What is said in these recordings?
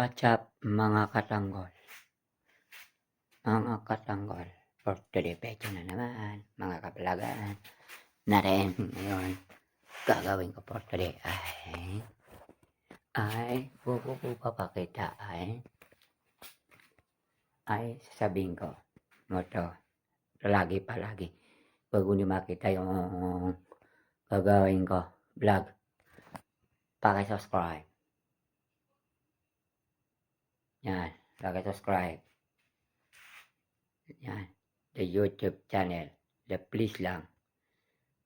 What's up mga katanggol? Mga katanggol, for today pecho na naman, mga kapalagaan na rin ngayon. Gagawin ko for today ay papakita ay sasabihin ko mo to palagi pag hindi makita yung gagawin ko vlog, paki-subscribe yan, paki-subscribe yan, the YouTube channel, the please lang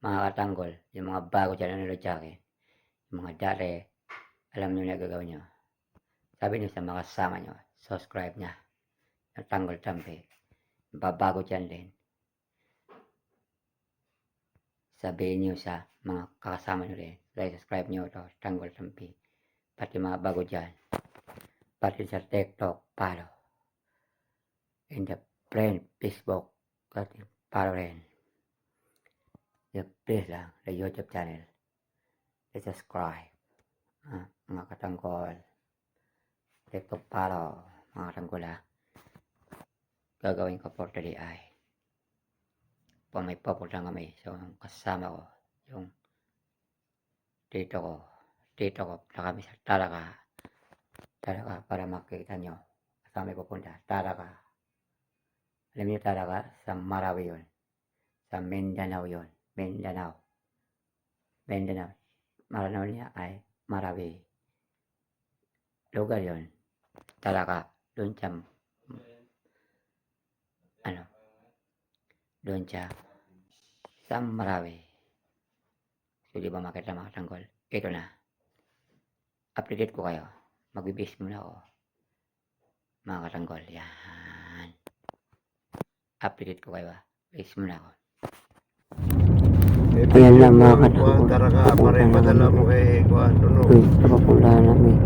mga katanggol, yung mga bago dyan nanonood sa akin, yung mga dati alam nyo na gagawin nyo, sabi nyo sa mga kasama nyo, subscribe na yung Tanggol Tampi, yung babago dyan din, sabihin nyo sa mga kakasama nyo rin, like subscribe nyo to Tanggol Tampi, pati mga bago dyan, pati sa TikTok follow, in the friend Facebook pati follow rin, yung please lang the YouTube channel, the subscribe mga katanggol, TikTok follow mga katanggol gagawin ko for today ay may papunta kami so yung kasama ko yung tito ko na kami sa Talaga para makita nyo saan may pupunta. Talaga, alam nyo Talaga sa Marawi yun, sa Mindanao yun, Mindanao niya ay Marawi lugar yun. Talaga doon siya doon siya sa Marawi. So di ba makita mga tanggol, ito na, update ko kayo, magbibis muna ako mga katanggol, yan, update ko kayo, bis muna ako. Ayan lang mga katanggol, papunta sa papuntahan namin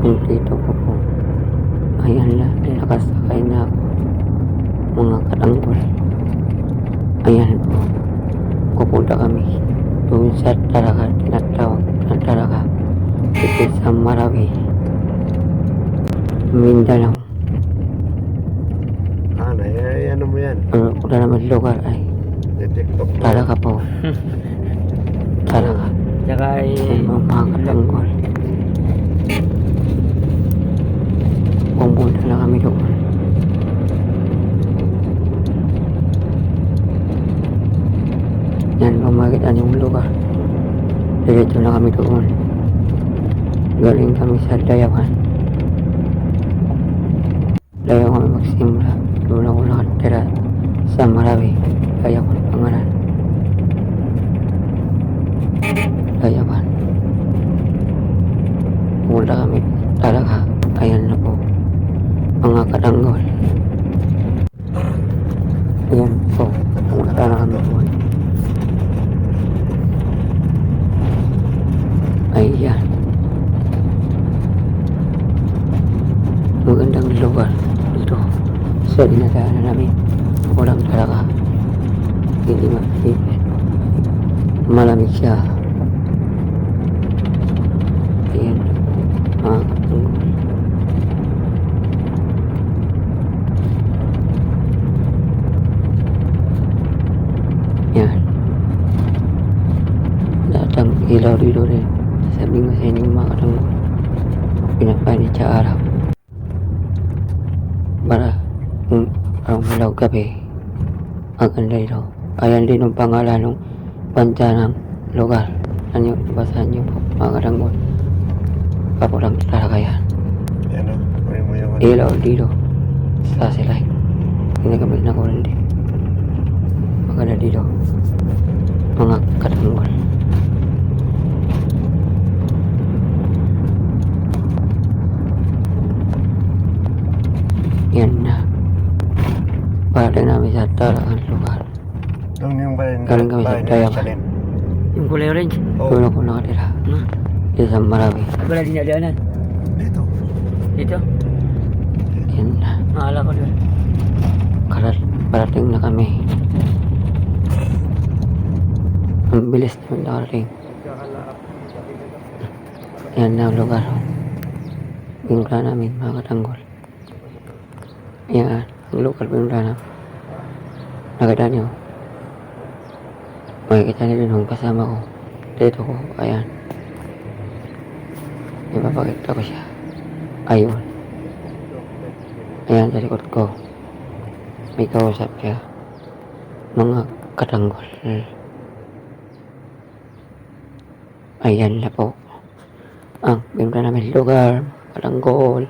yung tito ko po. Ayan lang, nakasakay na ako mga katanggol. Ayan po, pupunta kami doon sa Talaga, tinatawag na Talaga, ito sa Marawi, Mindanao. Ano mo yan? Kung na naman lugar ay Talaga po. Talaga. Tsaka mga katanggol. Pupunta na kami doon. Yan, kung makikita yung lugar, diretso na kami doon. Galing kami sa Dayawan kami magsimula. Doon ako nakatira sa Marawi, Dayawan pangalan, Dayawan. Pumunta kami Talaga. Ayan na po mga katanggol. Ayan po, pumunta na kami doon. Ayan, magandang lugar dito sa dinadaanan namin. Walang Talaga, hindi maipit, malamig siya. Ayan mga katanggol. Yan, lahat ang ilaw dito rin. Sabi ko sa inyo mga katanggol, pinapainit sa araw para parang malaw gabi, maganda ito. Ayan din ang pangalan ng banda ng lugar. Ano yung basahan nyo po mga katanggol, Papulang Talaga yan. Ano? Ilaw dito sa silay, ginagamit na ko rin din. Maganda dito mga katanggol. Yan na, parating namin sa Talagang lugar. Galing kami sa Dayawan, yung kulay orange. Doon ako nakatira dito sa Marawi. Wala din nadaanan dito. Yan na, maala ko doon. Parating na kami. Ang bilis naman nakarating. Yan na ang lugar. pinunta namin mga katanggol. Ayan, ang local pinunta namin. Nakita niyo. Makikita niyo din yung kasama ko. Dito ko, ayan. Ipapakita ko siya. Ayun. Ayan, sa likod ko. May kausap siya. Mga katanggol. Ayan na po. Ang pinunta namin lugar. Katanggol.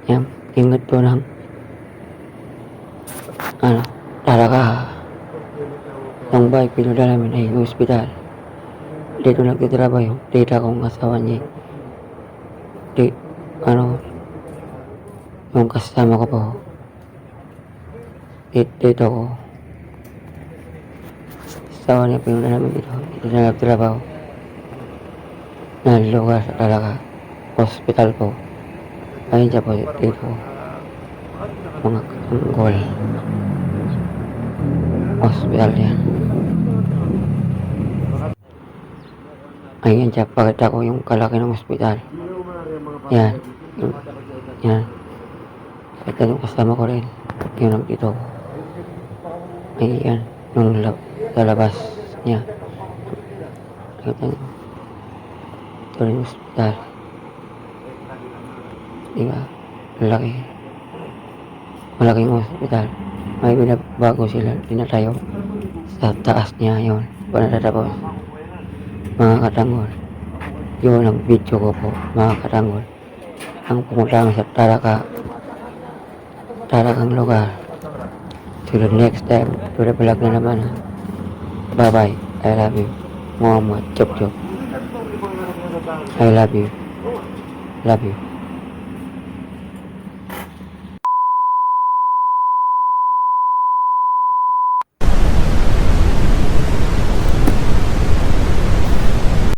Yan, ingat po ng talaga yung bike pinunta namin ay hospital. Dito nagtitrabaho yung tita kong asawa niya. Yung kasama ko po. Dito ko. Asawa niya pinunta namin dito. Dito na nagtrabaho. Na lugar sa talaga. Hospital po. Ayun siya po dito. Mga katanggol. Hospital yan. Ayun siya. Pakita ko yung kalaki ng hospital. Yan. Yan. Pakita yung kasama ko rin. Yun ang dito. Ayan. Yung sa labas niya. Pakita nyo. Ito rin yung hospital. Diba? Malaki. Malaking hospital. May binabago sila. Tinatayo. Sa taas niya yun. Panatapos. Mga katanggol. Yun ang video ko po. Mga katanggol. Ang pumunta sa Tarakang lugar. To the next time. To the vlog na naman. Bye bye. I love you. Muhammad. Chop chop. I love you. Love you.